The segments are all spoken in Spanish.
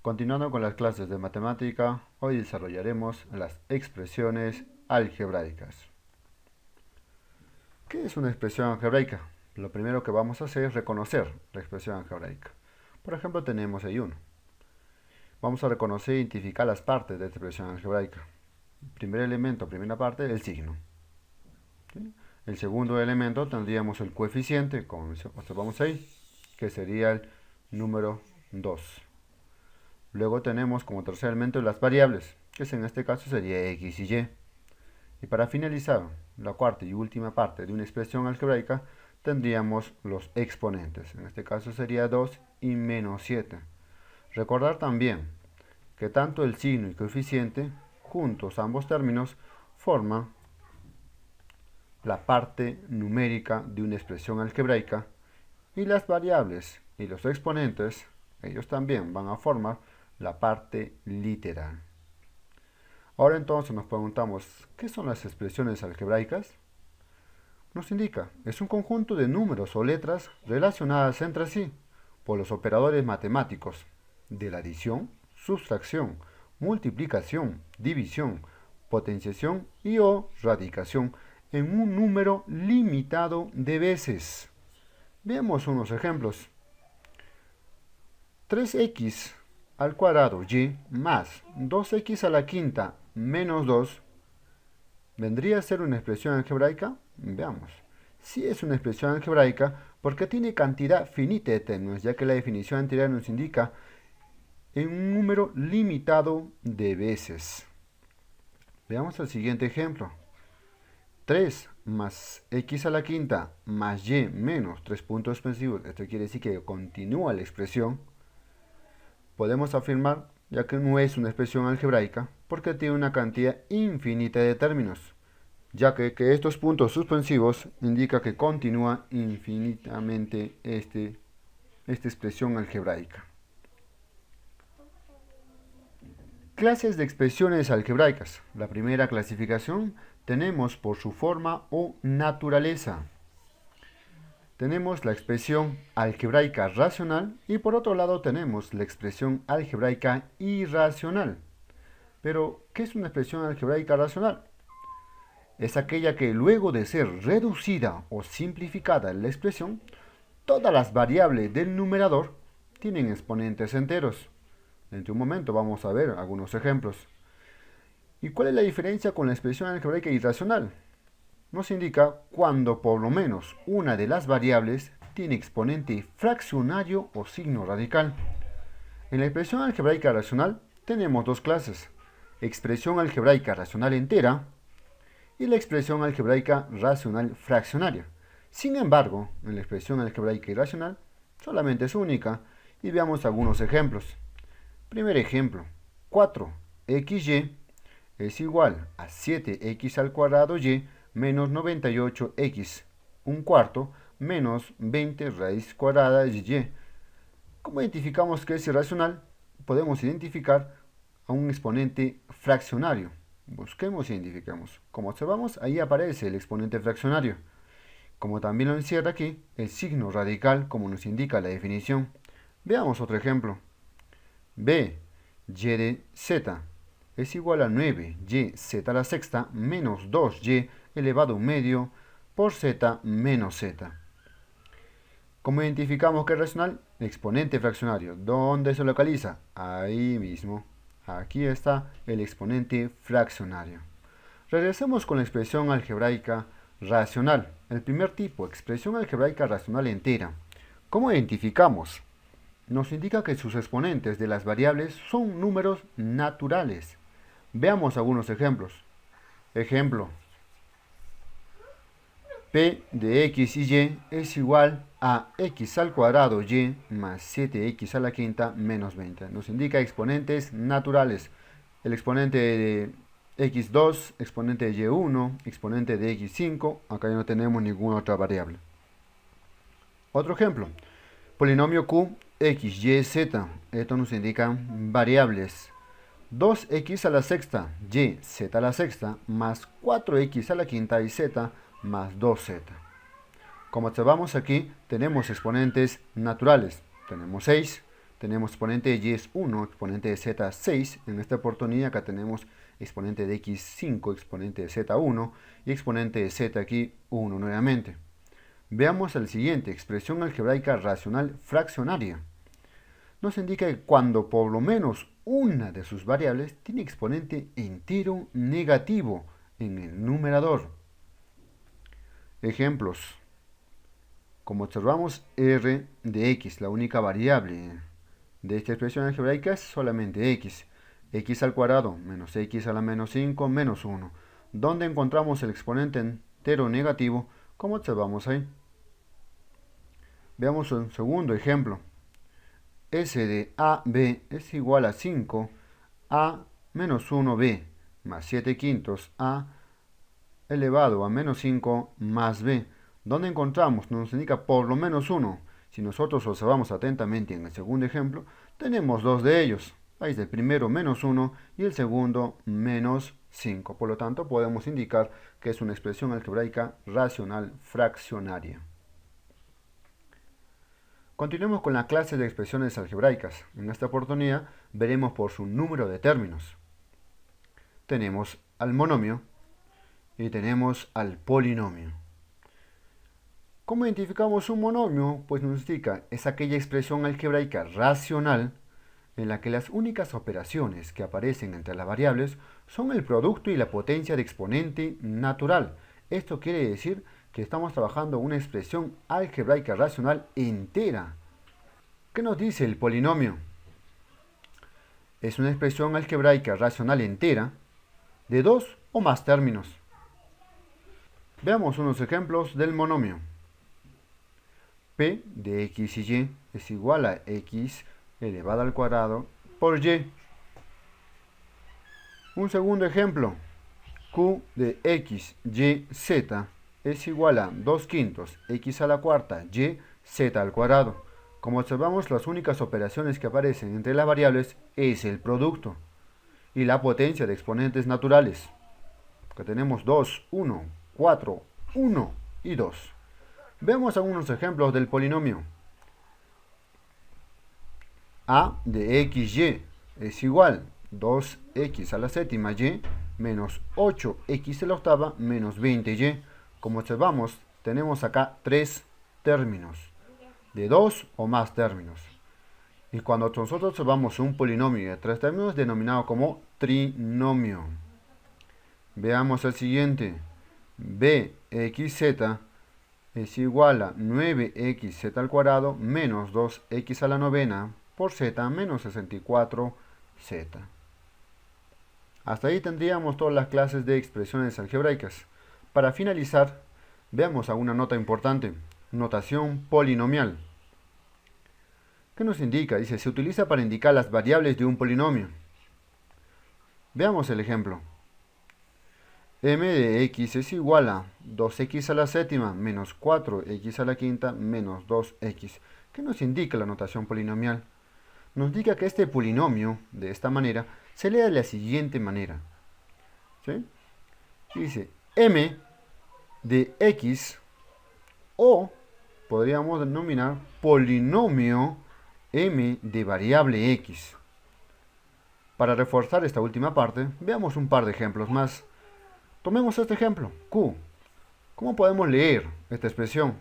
Continuando con las clases de matemática, hoy desarrollaremos las expresiones algebraicas. ¿Qué es una expresión algebraica? Lo primero que vamos a hacer es reconocer la expresión algebraica. Por ejemplo, tenemos ahí uno. Vamos a reconocer e identificar las partes de esta expresión algebraica. Primer elemento, primera parte, el signo. ¿Sí? El segundo elemento tendríamos el coeficiente, como observamos ahí, que sería el número 2. Luego tenemos como tercer elemento las variables, que en este caso sería x y y. Y para finalizar la cuarta y última parte de una expresión algebraica, tendríamos los exponentes. En este caso sería 2 y menos 7. Recordar también que tanto el signo y coeficiente, juntos ambos términos, forman la parte numérica de una expresión algebraica, y las variables y los exponentes, ellos también van a formar la parte literal. Ahora entonces nos preguntamos, ¿qué son las expresiones algebraicas? Nos indica, es un conjunto de números o letras relacionadas entre sí por los operadores matemáticos de la adición, sustracción, multiplicación, división, potenciación y o radicación en un número limitado de veces. Veamos unos ejemplos. 3x al cuadrado y más 2x a la quinta menos 2 ¿vendría a ser una expresión algebraica? Veamos. Sí es una expresión algebraica porque tiene cantidad finita de términos, ya que la definición anterior nos indica en un número limitado de veces. Veamos el siguiente ejemplo. 3 más x a la quinta más y menos 3 puntos suspensivos, esto quiere decir que continúa la expresión. Podemos afirmar, ya que no es una expresión algebraica, porque tiene una cantidad infinita de términos, ya que estos puntos suspensivos indica que continúa infinitamente esta expresión algebraica. Clases de expresiones algebraicas. La primera clasificación tenemos por su forma o naturaleza. Tenemos la expresión algebraica racional y por otro lado tenemos la expresión algebraica irracional. Pero, ¿qué es una expresión algebraica racional? Es aquella que luego de ser reducida o simplificada en la expresión, todas las variables del numerador tienen exponentes enteros. Dentro de un momento vamos a ver algunos ejemplos. ¿Y cuál es la diferencia con la expresión algebraica irracional? Nos indica cuando por lo menos una de las variables tiene exponente fraccionario o signo radical. En la expresión algebraica racional tenemos dos clases, expresión algebraica racional entera y la expresión algebraica racional fraccionaria. Sin embargo, en la expresión algebraica irracional solamente es única y veamos algunos ejemplos. Primer ejemplo, 4xy es igual a 7x al cuadrado y menos 98x, un cuarto, menos 20 raíz cuadrada de y. ¿Cómo identificamos que es irracional? Podemos identificar a un exponente fraccionario. Busquemos y identifiquemos. Como observamos, ahí aparece el exponente fraccionario. Como también lo encierra aquí, el signo radical, como nos indica la definición. Veamos otro ejemplo. b y de z es igual a 9y a la sexta menos 2y elevado a un medio por z menos z. ¿Cómo identificamos que es racional? Exponente fraccionario. ¿Dónde se localiza? Ahí mismo. Aquí está el exponente fraccionario. Regresemos con la expresión algebraica racional. El primer tipo, expresión algebraica racional entera. ¿Cómo identificamos? Nos indica que sus exponentes de las variables son números naturales. Veamos algunos ejemplos. Ejemplo, p de x y y es igual a x al cuadrado y más 7x a la quinta menos 20. Nos indica exponentes naturales. El exponente de x2, exponente de y1, exponente de x5. Acá ya no tenemos ninguna otra variable. Otro ejemplo, polinomio q, x, y, z. Esto nos indica variables. 2x a la sexta, y, z a la sexta, más 4x a la quinta y z más 2z. Como observamos aquí, tenemos exponentes naturales. Tenemos 6, tenemos exponente de y es 1, exponente de z 6. En esta oportunidad acá tenemos exponente de x 5, exponente de z 1 y exponente de z aquí 1 nuevamente. Veamos el siguiente, expresión algebraica racional fraccionaria. Nos indica que cuando por lo menos una de sus variables tiene exponente entero negativo en el numerador. Ejemplos. Como observamos, r de x, la única variable de esta expresión algebraica es solamente x. X al cuadrado menos x a la menos 5 menos 1. ¿Dónde encontramos el exponente entero negativo? Como observamos ahí. Veamos un segundo ejemplo. S de AB es igual a 5 a menos 1b más 7 quintos a elevado a menos 5 más b. ¿Dónde encontramos? Nos indica por lo menos 1. Si nosotros observamos atentamente en el segundo ejemplo, tenemos dos de ellos. Ahí es el primero menos 1 y el segundo menos 5. Por lo tanto, podemos indicar que es una expresión algebraica racional fraccionaria. Continuemos con la clase de expresiones algebraicas. En esta oportunidad veremos por su número de términos. Tenemos al monomio y tenemos al polinomio. ¿Cómo identificamos un monomio? Pues nos indica, es aquella expresión algebraica racional en la que las únicas operaciones que aparecen entre las variables son el producto y la potencia de exponente natural. Esto quiere decir que estamos trabajando una expresión algebraica racional entera. ¿Qué nos dice el polinomio? Es una expresión algebraica racional entera de dos o más términos. Veamos unos ejemplos del monomio. P de x y y es igual a x elevado al cuadrado por y. Un segundo ejemplo. Q de x, y, z es igual a 2 quintos x a la cuarta y z al cuadrado. Como observamos, las únicas operaciones que aparecen entre las variables es el producto y la potencia de exponentes naturales. Que tenemos 2, 1, 4, 1 y 2. Veamos algunos ejemplos del polinomio. A de xy es igual a 2x a la séptima y menos 8x a la octava menos 20y. Como observamos, tenemos acá tres términos, de dos o más términos. Y cuando nosotros observamos un polinomio de tres términos, es denominado como trinomio. Veamos el siguiente. Bxz es igual a 9xz al cuadrado menos 2x a la novena por z menos 64z. Hasta ahí tendríamos todas las clases de expresiones algebraicas. Para finalizar, veamos alguna nota importante. Notación polinomial. ¿Qué nos indica? Dice, se utiliza para indicar las variables de un polinomio. Veamos el ejemplo. M de x es igual a 2x a la séptima menos 4x a la quinta menos 2x. ¿Qué nos indica la notación polinomial? Nos indica que este polinomio, de esta manera, se lee de la siguiente manera. ¿Sí? Dice, m de x, o podríamos denominar polinomio m de variable x. Para reforzar esta última parte, veamos un par de ejemplos más. Tomemos este ejemplo, q. ¿Cómo podemos leer esta expresión?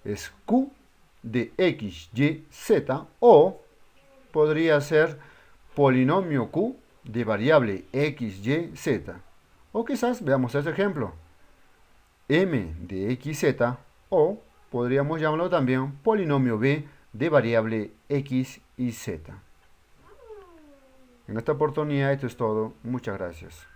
Es q de x, y, z, o podría ser polinomio q de variable x, y, z. O quizás veamos este ejemplo, m de x, z, o podríamos llamarlo también polinomio b de variable x y z. En esta oportunidad esto es todo. Muchas gracias.